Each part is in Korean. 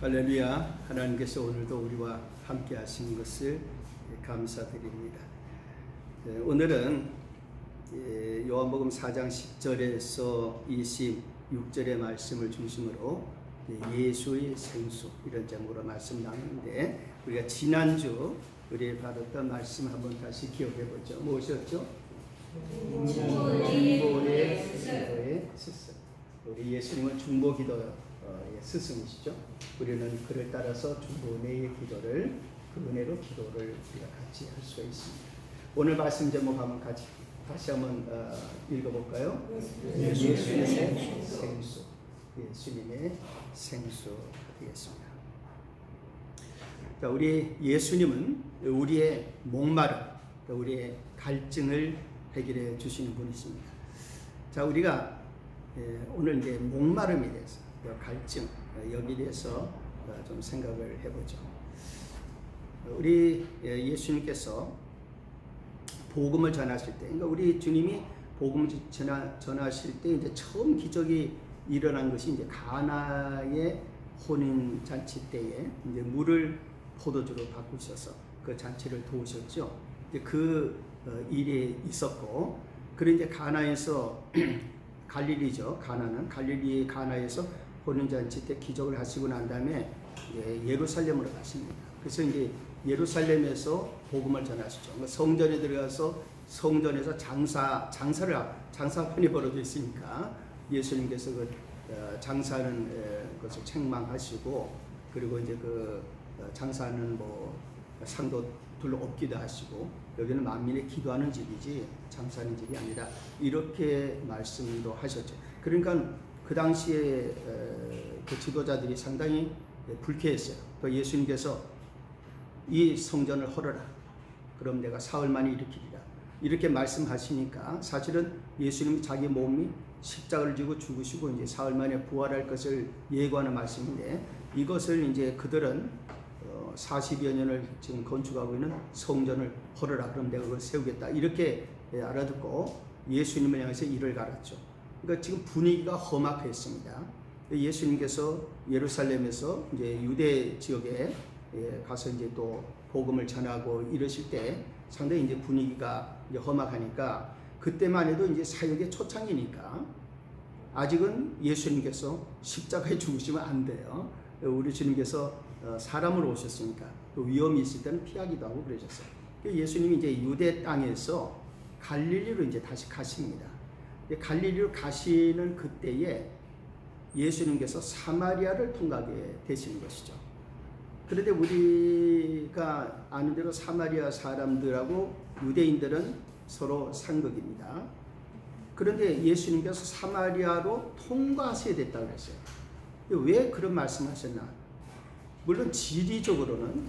할렐루야. 하나님께서 오늘도 우리와 함께 하신 것을 감사드립니다. 오늘은 요한복음 4장 10절에서 26절의 말씀을 중심으로 예수의 생수 이런 제목으로 말씀 나누는데, 우리가 지난주 우리 받았던 말씀 한번 다시 기억해 보죠. 무엇이었죠? 중보의 스승. 우리 예수님은 중보기도의 스승이시죠. 우리는 그를 따라서 중보의 기도를, 그 은혜로 기도를 우리가 같이 할 수가 있습니다. 오늘 말씀 제목 한번 다시 한번 읽어볼까요? 예수님의 생수. 예수님의 생수 되겠습니다. 자, 우리 예수님은 우리의 목마름, 우리의 갈증을 해결해 주시는 분이십니다. 자, 우리가 오늘 이제 목마름에 대해서, 갈증, 여기에 대해서 좀 생각을 해보죠. 우리 예수님께서 복음을 전하실 때, 그러니까 우리 주님이 복음을 전하실 때 이제 처음 기적이 일어난 것이 이제 가나의 혼인 잔치 때에 이제 물을 포도주로 바꾸셔서 그 잔치를 도우셨죠. 이제 그 일이 있었고, 그리고 이제 가나에서 갈릴리죠. 갈릴리 가나에서 혼인잔치 때 기적을 하시고 난 다음에 예루살렘으로 가십니다. 그래서 이제 예루살렘에서 복음을 전하시죠. 성전에 들어가서 성전에서 장사편이 벌어져 있으니까 예수님께서 그 장사하는 것을 책망하시고, 그리고 이제 그 장사하는 상도 둘러 엎기도 하시고, 여기는 만민이 기도하는 집이지 장사하는 집이 아니다, 이렇게 말씀도 하셨죠. 그러니까 그 당시에 그 지도자들이 상당히 불쾌했어요. 또 예수님께서 이 성전을 헐어라, 그럼 내가 사흘 만에 일으키리라, 이렇게 말씀하시니까 사실은 예수님이 자기 몸이 십자가를 지고 죽으시고 이제 사흘 만에 부활할 것을 예고하는 말씀인데, 이것을 이제 그들은 40여 년을 지금 건축하고 있는 성전을 헐어라, 그럼 내가 그걸 세우겠다, 이렇게 알아듣고 예수님을 향해서 이를 갈았죠. 그러니까 지금 분위기가 험악했습니다. 예수님께서 예루살렘에서 이제 유대 지역에 가서 이제 또 복음을 전하고 이러실 때 상당히 이제 분위기가 이제 험악하니까, 그때만 해도 이제 사역의 초창이니까 아직은 예수님께서 십자가에 죽으시면 안 돼요. 우리 주님께서 사람으로 오셨으니까 또 위험이 있을 때는 피하기도 하고 그러셨어요. 예수님이 이제 유대 땅에서 갈릴리로 이제 다시 가십니다. 갈릴리로 가시는 그때에 예수님께서 사마리아를 통과하게 되시는 것이죠. 그런데 우리가 아는 대로 사마리아 사람들하고 유대인들은 서로 상극입니다. 그런데 예수님께서 사마리아로 통과하셔야 됐다고 했어요. 왜 그런 말씀하셨나? 물론 지리적으로는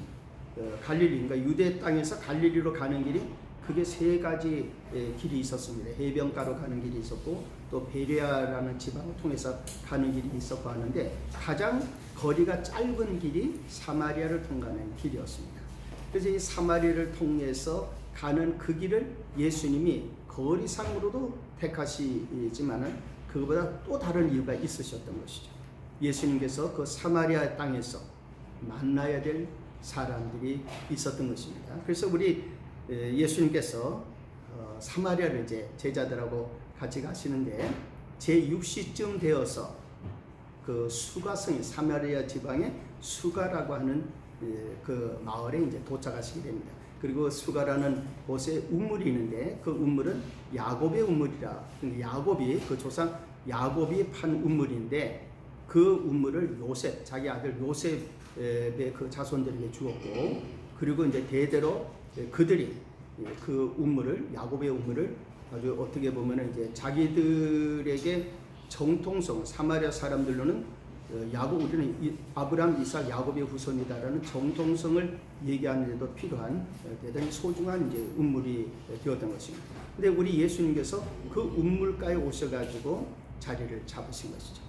갈릴리, 그러니까 유대 땅에서 갈릴리로 가는 길이 그게 세 가지 길이 있었습니다. 해변가로 가는 길이 있었고, 또 베레아라는 지방을 통해서 가는 길이 있었고 하는데, 가장 거리가 짧은 길이 사마리아를 통과하는 길이었습니다. 그래서 이 사마리아를 통해서 가는 그 길을 예수님이 거리상으로도 택하시지만은 그거보다 또 다른 이유가 있으셨던 것이죠. 예수님께서 그 사마리아 땅에서 만나야 될 사람들이 있었던 것입니다. 그래서 우리 예수님께서 사마리아를 이제 제자들하고 같이 가시는데, 제6시쯤 되어서 그 수가성이 사마리아 지방의 수가라고 하는 그 마을에 이제 도착하시게 됩니다. 그리고 수가라는 곳에 우물이 있는데, 그 우물은 야곱의 우물이라, 야곱이, 그 조상 야곱이 판 우물인데, 그 우물을 요셉, 자기 아들 요셉의 그 자손들에게 주었고, 그리고 이제 대대로 그들이 그 우물을, 야곱의 우물을 아주 어떻게 보면은 이제 자기들에게 정통성, 사마리아 사람들로는 야곱, 우리는 아브라함, 이삭, 야곱의 후손이다라는 정통성을 얘기하는 데도 필요한 대단히 소중한 이제 우물이 되었던 것입니다. 근데 우리 예수님께서 그 우물가에 오셔가지고 자리를 잡으신 것이죠.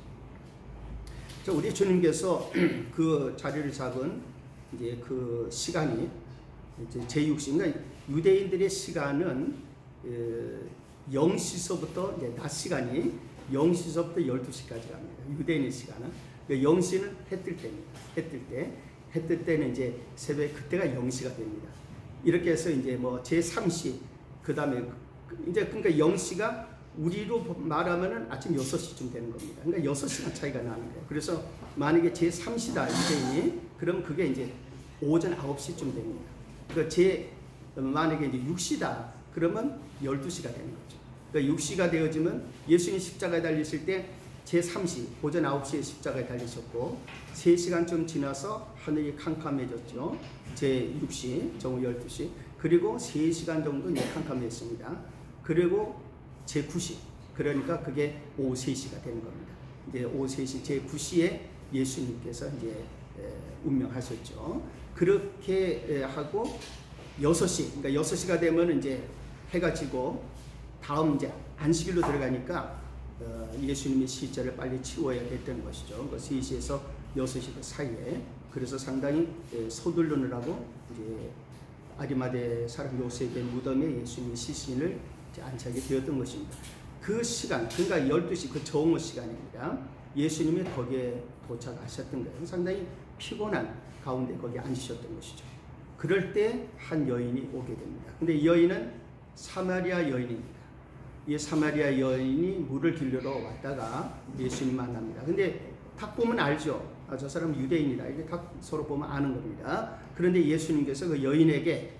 자, 우리 주님께서 그 자리를 잡은 이제 그 시간이 이제 제6시, 그러니까 유대인들의 시간은 0시서부터 이제 낮 시간이 0시서부터 12시까지 갑니다. 유대인의 시간은. 0시는 해 뜰 때입니다. 해 뜰 때. 해 뜰 때는 이제 새벽 그때가 0시가 됩니다. 이렇게 해서 이제 뭐 제3시, 그 다음에 이제 그러니까 0시가 우리로 말하면은 아침 6시쯤 되는 겁니다. 그러니까 6시간 차이가 나는 거예요. 그래서 만약에 제3시다 유대인이, 그럼 그게 이제 오전 9시쯤 됩니다. 그러니까 만약에 이제 6시다 그러면 12시가 되는 거죠. 그러니까 6시가 되어지면 예수님 십자가에 달리실 때 제3시 오전 9시에 십자가에 달리셨고 3시간쯤 지나서 하늘이 캄캄해졌죠. 제6시 정오 12시, 그리고 3시간 정도 이제 캄캄했습니다. 그리고 제9시, 그러니까 그게 오후 3시가 되는 겁니다. 이제 오후 3시 제9시에 예수님께서 이제 운명하셨죠. 그렇게 하고 6시, 그러니까 6시가 되면 이제 해가 지고 다음 이제 안식일로 들어가니까 예수님의 시자를 빨리 치워야 됐던 것이죠. 그 3시에서 6시 그 사이에. 그래서 상당히 서두르느라고 이제 아리마대 사람 요셉의 무덤에 예수님의 시신을 안치하게 되었던 것입니다. 그 시간, 그러니까 12시 그 정오 시간입니다. 예수님이 거기에 도착하셨던 거예요. 상당히 피곤한 가운데 거기에 앉으셨던 것이죠. 그럴 때 한 여인이 오게 됩니다. 근데 이 여인은 사마리아 여인입니다. 이 사마리아 여인이 물을 길러러 왔다가 예수님 만납니다. 근데 딱 보면 알죠. 아, 저 사람은 유대인이다. 이게 딱 서로 보면 아는 겁니다. 그런데 예수님께서 그 여인에게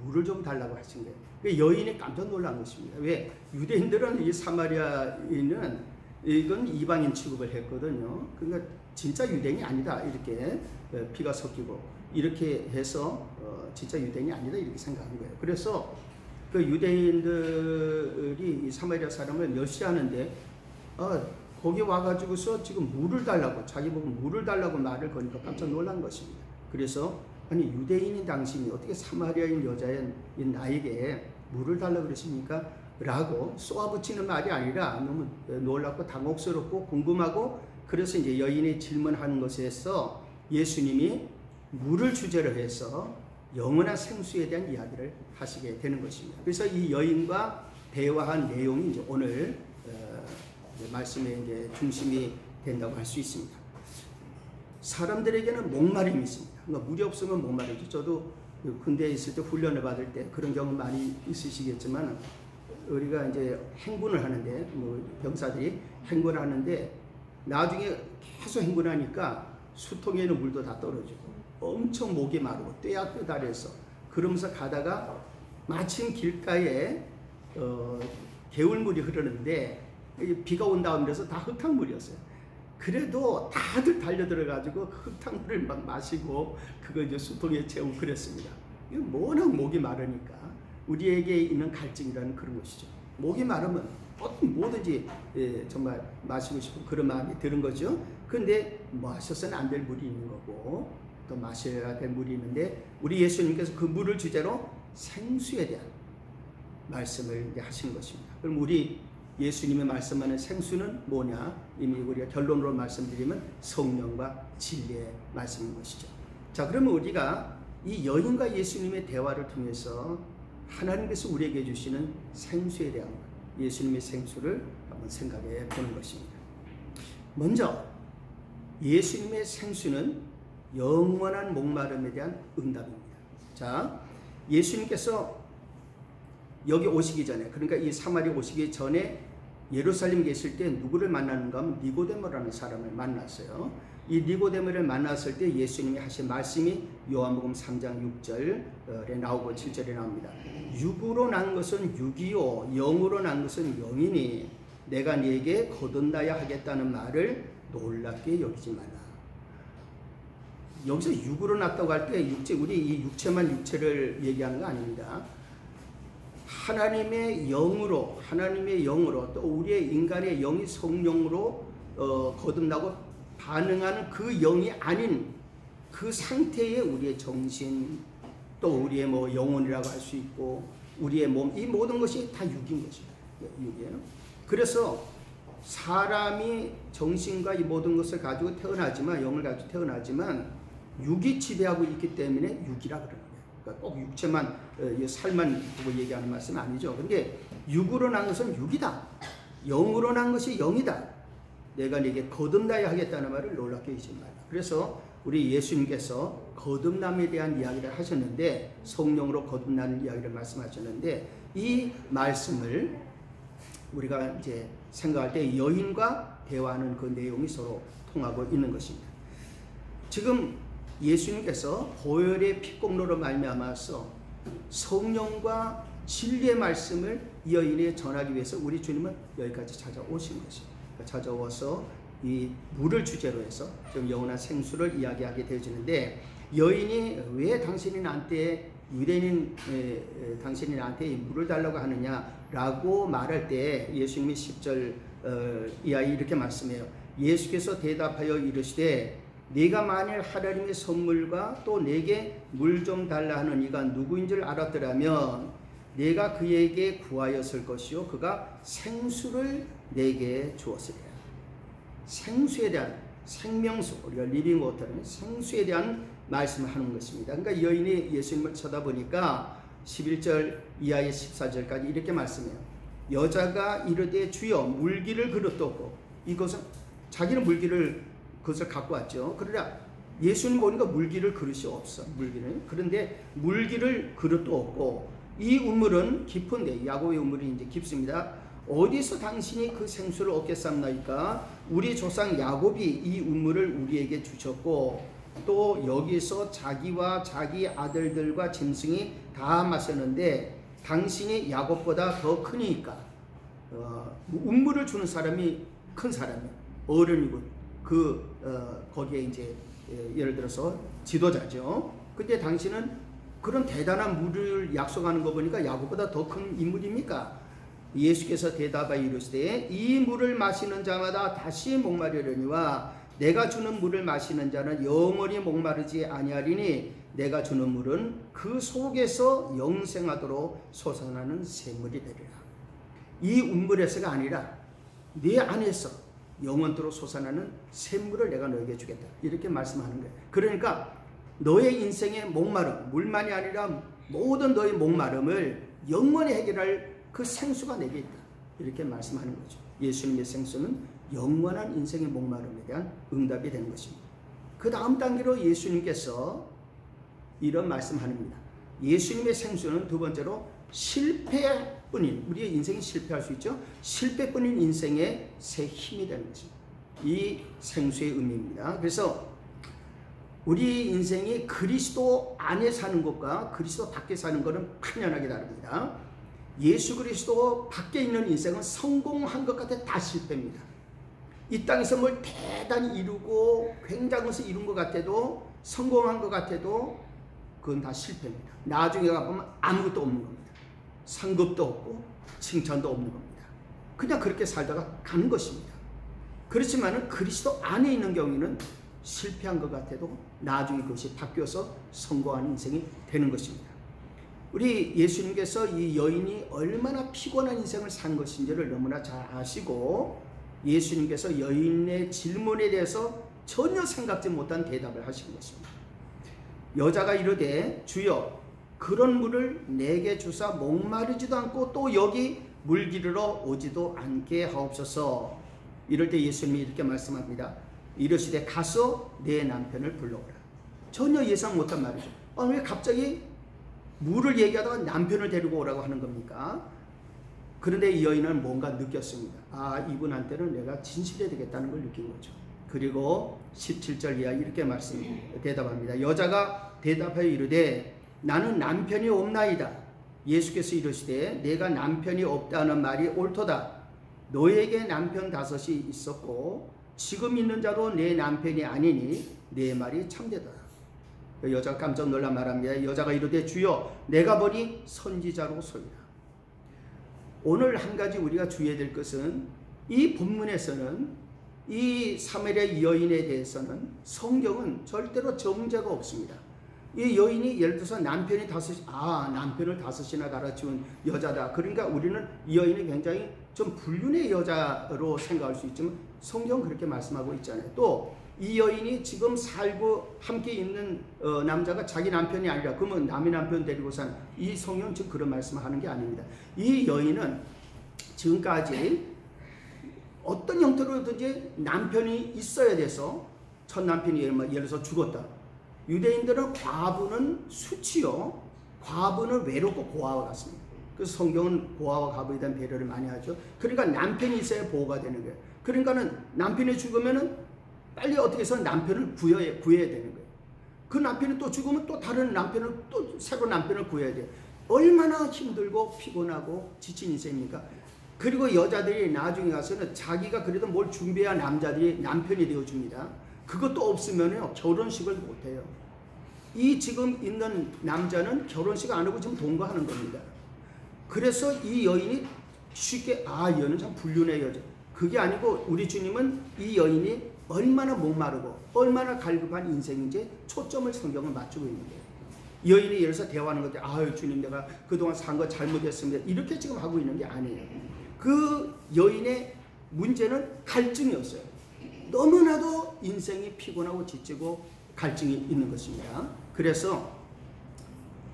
물을 좀 달라고 하신 거예요. 그 여인이 깜짝 놀란 것입니다. 왜? 유대인들은 이 사마리아인은 이건 이방인 취급을 했거든요. 그러니까 진짜 유대인이 아니다. 이렇게 피가 섞이고 이렇게 해서 진짜 유대인이 아니다. 이렇게 생각한 거예요. 그래서 그 유대인들이 이 사마리아 사람을 멸시하는데 거기 와가지고서 지금 물을 달라고, 자기 보고 물을 달라고 말을 거니까 깜짝 놀란 것입니다. 그래서 아니 유대인인 당신이 어떻게 사마리아인 여자인 나에게 물을 달라고 그러십니까? 라고 쏘아붙이는 말이 아니라 너무 놀랍고 당혹스럽고 궁금하고, 그래서 이제 여인이 질문하는 것에서 예수님이 물을 주제로 해서 영원한 생수에 대한 이야기를 하시게 되는 것입니다. 그래서 이 여인과 대화한 내용이 이제 오늘 말씀의 이제 중심이 된다고 할 수 있습니다. 사람들에게는 목마름이 있습니다. 그러니까 물이 없으면 목마르죠. 저도 군대에 있을 때 훈련을 받을 때 그런 경우 많이 있으시겠지만, 우리가 이제 행군을 하는데, 뭐 병사들이 행군을 하는데 나중에 계속 행군하니까 수통에 있는 물도 다 떨어지고 엄청 목이 마르고 떼야 떼다래서 그러면서 가다가 마침 길가에 개울물이 흐르는데 비가 온 다음에서 다 흙탕물이었어요. 그래도 다들 달려들어가지고 흙탕물을 막 마시고 그거 이제 수통에 채우고 그랬습니다. 이거 워낙 목이 마르니까 우리에게 있는 갈증이라는 그런 것이죠. 목이 마르면 뭐든지 정말 마시고 싶은 그런 마음이 드는 거죠. 근데 마셔서는 안 될 물이 있는 거고 또 마셔야 될 물이 있는데, 우리 예수님께서 그 물을 주제로 생수에 대한 말씀을 이제 하시는 것입니다. 그럼 우리 예수님의 말씀하는 생수는 뭐냐? 이미 우리가 결론으로 말씀드리면 성령과 진리의 말씀인 것이죠. 자, 그러면 우리가 이 여인과 예수님의 대화를 통해서 하나님께서 우리에게 주시는 생수에 대한 예수님의 생수를 한번 생각해 보는 것입니다. 먼저 예수님의 생수는 영원한 목마름에 대한 응답입니다. 자, 예수님께서 여기 오시기 전에, 그러니까 이 사마리아 오시기 전에 예루살렘 계실 때 누구를 만나는가 하면 니고데모라는 사람을 만났어요. 이 니고데모를 만났을 때 예수님이 하신 말씀이 요한복음 3장 6절에 나오고 7절에 나옵니다. 육으로 난 것은 육이요 영으로 난 것은 영이니 내가 네게 거듭나야 하겠다는 말을 놀랍게 여기지 마라. 여기서 육으로 났다고 할 때 육체, 우리 이 육체를 얘기하는 거 아닙니다. 하나님의 영으로 또 우리의 인간의 영이 성령으로 거듭나고 반응하는 그 영이 아닌 그 상태의 우리의 정신, 또 우리의 뭐 영혼이라고 할 수 있고 우리의 몸, 이 모든 것이 다 육인 것입니다. 육이에요. 그래서 사람이 정신과 이 모든 것을 가지고 태어나지만, 영을 가지고 태어나지만 육이 지배하고 있기 때문에 육이라 그러는 거예요. 그러니까 꼭 육체만, 살만 보고 얘기하는 말씀은 아니죠. 근데 육으로 난 것은 육이다. 영으로 난 것이 영이다. 내가 네게 거듭나야 하겠다는 말을 놀랍게 잊지 말라. 그래서 우리 예수님께서 거듭남에 대한 이야기를 하셨는데, 성령으로 거듭나는 이야기를 말씀하셨는데, 이 말씀을 우리가 이제 생각할 때 여인과 대화하는 그 내용이 서로 통하고 있는 것입니다. 지금 예수님께서 보혈의 피공로로 말미암아서 성령과 진리의 말씀을 이 여인에 전하기 위해서 우리 주님은 여기까지 찾아오신 것입니다. 찾아와서 이 물을 주제로 해서 좀 영원한 생수를 이야기하게 되어지는데, 여인이 왜 당신이 나한테, 유대인 당신이 나한테 물을 달라고 하느냐라고 말할 때 예수님이 10절 이하에 이렇게 말씀해요. 예수께서 대답하여 이르시되 네가 만일 하나님의 선물과 또 내게 물 좀 달라 하는 이가 누구인 줄 알았더라면 내가 그에게 구하였을 것이요 그가 생수를 내게 주었으리라. 생수에 대한, 생명수, 우리가 리빙 워터는 생수에 대한 말씀을 하는 것입니다. 그러니까 여인이 예수님을 쳐다보니까 11절 이하의 14절까지 이렇게 말씀해요. 여자가 이르되 주여 물기를 그릇도 없고, 이것은 자기는 물기를 그것을 갖고 왔죠. 그러나 예수님 보니까 물기를 그릇이 없어. 물기는. 그런데 물기를 그릇도 없고, 이 우물은 깊은데, 야곱의 우물이 이제 깊습니다. 어디서 당신이 그 생수를 얻겠사옵나이까? 우리 조상 야곱이 이 우물을 우리에게 주셨고 또 여기서 자기와 자기 아들들과 짐승이 다 마셨는데 당신이 야곱보다 더 크니까. 우물을 주는 사람이 큰 사람이에요. 어른이고 거기에 이제 예를 들어서 지도자죠. 근데 당신은 그런 대단한 물을 약속하는 거 보니까 야곱보다 더 큰 인물입니까? 예수께서 대답하여 이르시되 이 물을 마시는 자마다 다시 목마르려니와 내가 주는 물을 마시는 자는 영원히 목마르지 아니하리니 내가 주는 물은 그 속에서 영생하도록 솟아나는 샘물이 되리라. 이 우물에서가 아니라 네 안에서 영원토록 솟아나는 샘물을 내가 너에게 주겠다. 이렇게 말씀하는 거예요. 그러니까 너의 인생의 목마름, 물만이 아니라 모든 너의 목마름을 영원히 해결할 그 생수가 내게 있다. 이렇게 말씀하는 거죠. 예수님의 생수는 영원한 인생의 목마름에 대한 응답이 되는 것입니다. 그 다음 단계로 예수님께서 이런 말씀합니다. 예수님의 생수는 두 번째로 실패뿐인, 우리의 인생이 실패할 수 있죠. 실패뿐인 인생의 새 힘이 되는 것입니다. 이 생수의 의미입니다. 그래서 우리 인생이 그리스도 안에 사는 것과 그리스도 밖에 사는 것은 확연하게 다릅니다. 예수 그리스도 밖에 있는 인생은 성공한 것 같아 다 실패입니다. 이 땅에서 뭘 대단히 이루고 굉장한 것을 이룬 것 같아도, 성공한 것 같아도 그건 다 실패입니다. 나중에 가보면 아무것도 없는 겁니다. 상급도 없고 칭찬도 없는 겁니다. 그냥 그렇게 살다가 가는 것입니다. 그렇지만 그리스도 안에 있는 경우에는 실패한 것 같아도 나중에 그것이 바뀌어서 성공하는 인생이 되는 것입니다. 우리 예수님께서 이 여인이 얼마나 피곤한 인생을 산 것인지를 너무나 잘 아시고 예수님께서 여인의 질문에 대해서 전혀 생각지 못한 대답을 하신 것입니다. 여자가 이르되 주여 그런 물을 내게 주사 목마르지도 않고 또 여기 물 기르러 오지도 않게 하옵소서. 이럴 때 예수님이 이렇게 말씀합니다. 이르시되 가서 내 남편을 불러오라. 전혀 예상 못한 말이죠. 왜 갑자기 물을 얘기하다가 남편을 데리고 오라고 하는 겁니까? 그런데 이 여인은 뭔가 느꼈습니다. 이분한테는 내가 진실해야 되겠다는 걸 느낀 거죠. 그리고 17절 이하 이렇게 대답합니다. 여자가 대답하여 이르되 나는 남편이 없나이다. 예수께서 이르시되 내가 남편이 없다는 말이 옳도다. 너에게 남편 5이 있었고 지금 있는 자도 내 남편이 아니니 내 말이 참되다. 여자가 깜짝 놀라 말합니다. 여자가 이르되 주여 내가 보니 선지자로 소이다. 오늘 한 가지 우리가 주의해야 될 것은 이 본문에서는 이 사마리아 여인에 대해서는 성경은 절대로 정죄가 없습니다. 이 여인이 예를 들어서 남편을 5이나 갈아치운 여자다. 그러니까 우리는 이 여인이 굉장히 좀 불륜의 여자로 생각할 수 있지만 성경은 그렇게 말씀하고 있잖아요. 또 이 여인이 지금 살고 함께 있는 남자가 자기 남편이 아니라 그러면 남의 남편 데리고 산, 이 성경은 지금 그런 말씀을 하는 게 아닙니다. 이 여인은 지금까지 어떤 형태로든지 남편이 있어야 돼서 첫 남편이 예를 들어서 죽었다. 유대인들은 과부는 수치요. 과부는 외롭고 고아와 같습니다. 그래서 성경은 고아와 과부에 대한 배려를 많이 하죠. 그러니까 남편이 있어야 보호가 되는 거예요. 그러니까는 남편이 죽으면은 빨리 어떻게 해서 남편을 구해야 되는 거예요. 그 남편이 또 죽으면 또 다른 남편을 또 새로 남편을 구해야 돼요. 얼마나 힘들고 피곤하고 지친 인생입니까? 그리고 여자들이 나중에 가서는 자기가 그래도 뭘 준비한 남자들이 남편이 되어줍니다. 그것도 없으면요 결혼식을 못해요. 이 지금 있는 남자는 결혼식 안 하고 지금 동거하는 겁니다. 그래서 이 여인이 쉽게 이 여인은 참 불륜의 여자. 그게 아니고 우리 주님은 이 여인이 얼마나 목마르고 얼마나 갈급한 인생인지 초점을 성경을 맞추고 있는 거예요. 여인이 예를 들어서 대화하는 건데 아유 주님 내가 그동안 산 거 잘못했습니다. 이렇게 지금 하고 있는 게 아니에요. 그 여인의 문제는 갈증이었어요. 너무나도 인생이 피곤하고 지치고 갈증이 있는 것입니다. 그래서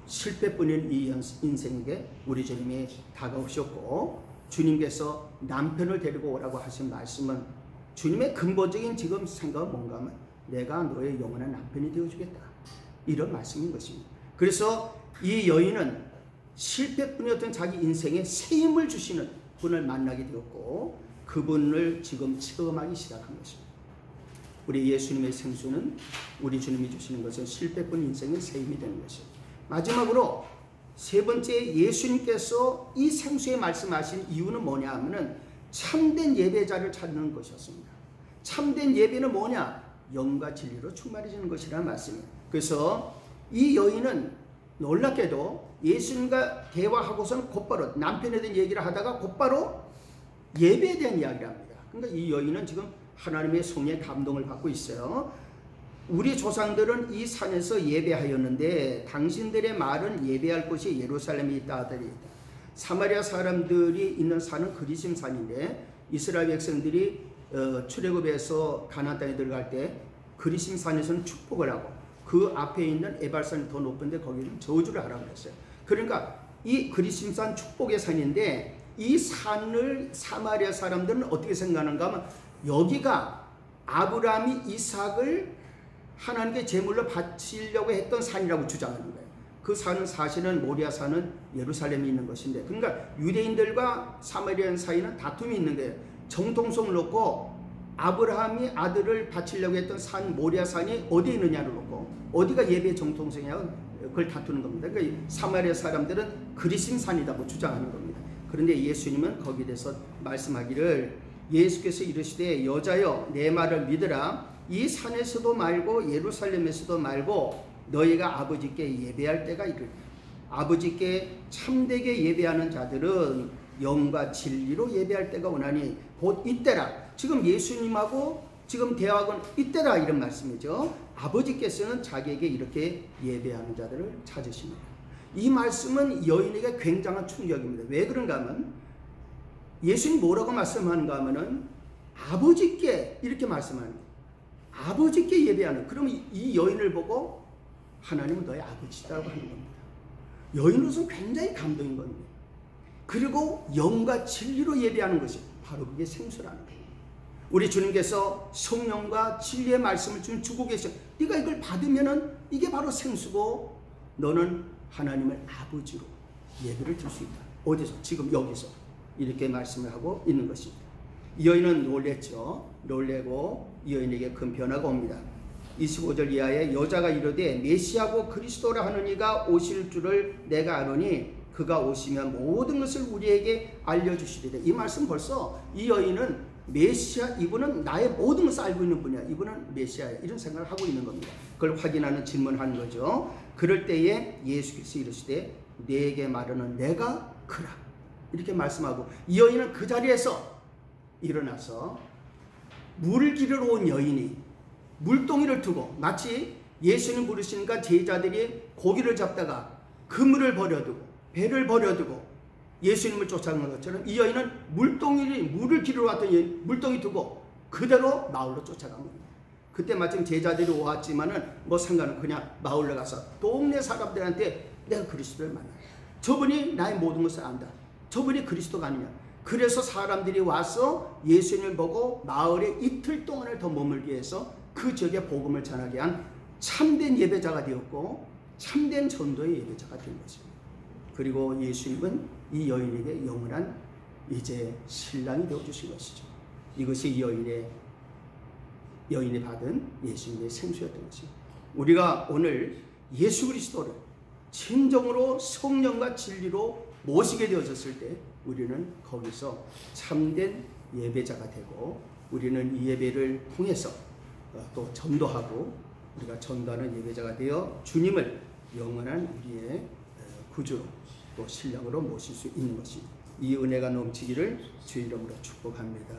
실패뿐인 이 인생에게 우리 주님이 다가오셨고 주님께서 남편을 데리고 오라고 하신 말씀은 주님의 근본적인 지금 생각은 뭔가 하면 내가 너의 영원한 남편이 되어주겠다. 이런 말씀인 것입니다. 그래서 이 여인은 실패뿐이었던 자기 인생에 새 힘을 주시는 분을 만나게 되었고 그분을 지금 체험하기 시작한 것입니다. 우리 예수님의 생수는 우리 주님이 주시는 것은 실패뿐 인생의 새 힘이 되는 것입니다. 마지막으로 세 번째 예수님께서 이 생수에 말씀하신 이유는 뭐냐 하면은 참된 예배자를 찾는 것이었습니다. 참된 예배는 뭐냐? 영과 진리로 충만해지는 것이라는 말씀이에요. 그래서 이 여인은 놀랍게도 예수님과 대화하고선 곧바로 남편에 대한 얘기를 하다가 곧바로 예배에 대한 이야기를 합니다. 그러니까 이 여인은 지금 하나님의 성령의 감동을 받고 있어요. 우리 조상들은 이 산에서 예배하였는데 당신들의 말은 예배할 곳이 예루살렘에 있다 하더니 사마리아 사람들이 있는 산은 그리심 산인데 이스라엘 백성들이 출애굽에서 가나안 땅에 들어갈 때 그리심 산에서는 축복을 하고 그 앞에 있는 에발산이 더 높은데 거기는 저주를 하라고 했어요. 그러니까 이 그리심 산 축복의 산인데 이 산을 사마리아 사람들은 어떻게 생각하는가 하면 여기가 아브라함이 이삭을 하나님께 제물로 바치려고 했던 산이라고 주장하는 거예요. 그 산은 사실은 모리아 산은 예루살렘에 있는 것인데 그러니까 유대인들과 사마리아인 사이는 다툼이 있는 거예요. 정통성을 놓고 아브라함이 아들을 바치려고 했던 산 모리아 산이 어디에 있느냐를 놓고 어디가 예배의 정통성이냐고 그걸 다투는 겁니다. 그러니까 사마리아 사람들은 그리심 산이라고 주장하는 겁니다. 그런데 예수님은 거기에 대해서 말씀하기를 예수께서 이르시되 여자여 내 말을 믿으라. 이 산에서도 말고 예루살렘에서도 말고 너희가 아버지께 예배할 때가 이르리라. 아버지께 참되게 예배하는 자들은 영과 진리로 예배할 때가 오나니 곧 이때라. 지금 예수님하고 지금 대화하고는 이때라 이런 말씀이죠. 아버지께서는 자기에게 이렇게 예배하는 자들을 찾으십니다. 이 말씀은 여인에게 굉장한 충격입니다. 왜 그런가 하면 예수님 뭐라고 말씀하는가 하면은 아버지께 이렇게 말씀하는 거예요. 아버지께 예배하는. 그러면 이 여인을 보고 하나님은 너의 아버지라고 하는 겁니다. 여인으로서 굉장히 감동인 겁니다. 그리고 영과 진리로 예배하는 것이 바로 그게 생수라는 거예요. 우리 주님께서 성령과 진리의 말씀을 지금 주고 계셔. 네가 이걸 받으면은 이게 바로 생수고 너는 하나님을 아버지로 예배를 드릴 수 있다. 어디서? 지금 여기서 이렇게 말씀을 하고 있는 것입니다. 이 여인은 놀랬죠. 놀래고 이 여인에게 큰 변화가 옵니다. 25절 이하에 여자가 이르되 메시아고 그리스도라 하는 이가 오실 줄을 내가 아노니 그가 오시면 모든 것을 우리에게 알려주시리라. 이 말씀 벌써 이 여인은 메시아, 이분은 나의 모든 것을 알고 있는 분이야. 이분은 메시아야. 이런 생각을 하고 있는 겁니다. 그걸 확인하는 질문하는 거죠. 그럴 때에 예수께서 이르시되 내게 말하는 내가 그라. 이렇게 말씀하고 이 여인은 그 자리에서 일어나서 물을 기르러 온 여인이 물동이를 두고 마치 예수님 부르시니까 제자들이 고기를 잡다가 그물을 버려두고 배를 버려두고 예수님을 쫓아가는 것처럼 이 여인은 물을 기르러 왔던 여인 물동이 두고 그대로 마을로 쫓아간 겁니다. 그때 마침 제자들이 왔지만은 뭐 상관은 그냥 마을로 가서 동네 사람들한테 내가 그리스도를 만나. 저분이 나의 모든 것을 안다. 저분이 그리스도가 아니냐. 그래서 사람들이 와서 예수님을 보고 마을에 이틀 동안을 더 머물기 위해서 그 지역에 복음을 전하게 한 참된 예배자가 되었고 참된 전도의 예배자가 된 것입니다. 그리고 예수님은 이 여인에게 영원한 이제 신랑이 되어주신 것이죠. 이것이 이 여인이 받은 예수님의 생수였던 것입니다. 우리가 오늘 예수 그리스도를 진정으로 성령과 진리로 모시게 되어졌을 때 우리는 거기서 참된 예배자가 되고 우리는 이 예배를 통해서 또 전도하고 우리가 전도하는 예배자가 되어 주님을 영원한 우리의 구주로 또 신랑으로 모실 수 있는 것입니다. 이 은혜가 넘치기를 주의 이름으로 축복합니다.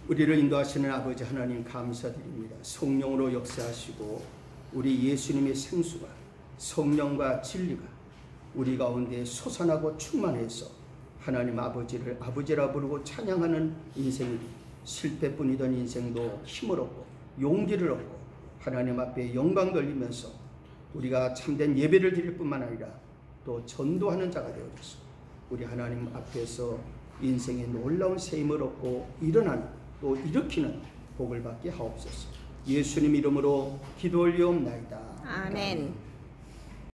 우리를 인도하시는 아버지 하나님 감사드립니다. 성령으로 역사하시고 우리 예수님의 생수가 성령과 진리가 우리 가운데 솟아나고 충만해서 하나님 아버지를 아버지라 부르고 찬양하는 인생이 실패뿐이던 인생도 힘을 얻고 용기를 얻고 하나님 앞에 영광 돌리면서 우리가 참된 예배를 드릴 뿐만 아니라 또 전도하는 자가 되어져서 우리 하나님 앞에서 인생의 놀라운 셈을 얻고 일어나는 또 일으키는 복을 받게 하옵소서. 예수님 이름으로 기도 올리옵나이다. 아멘.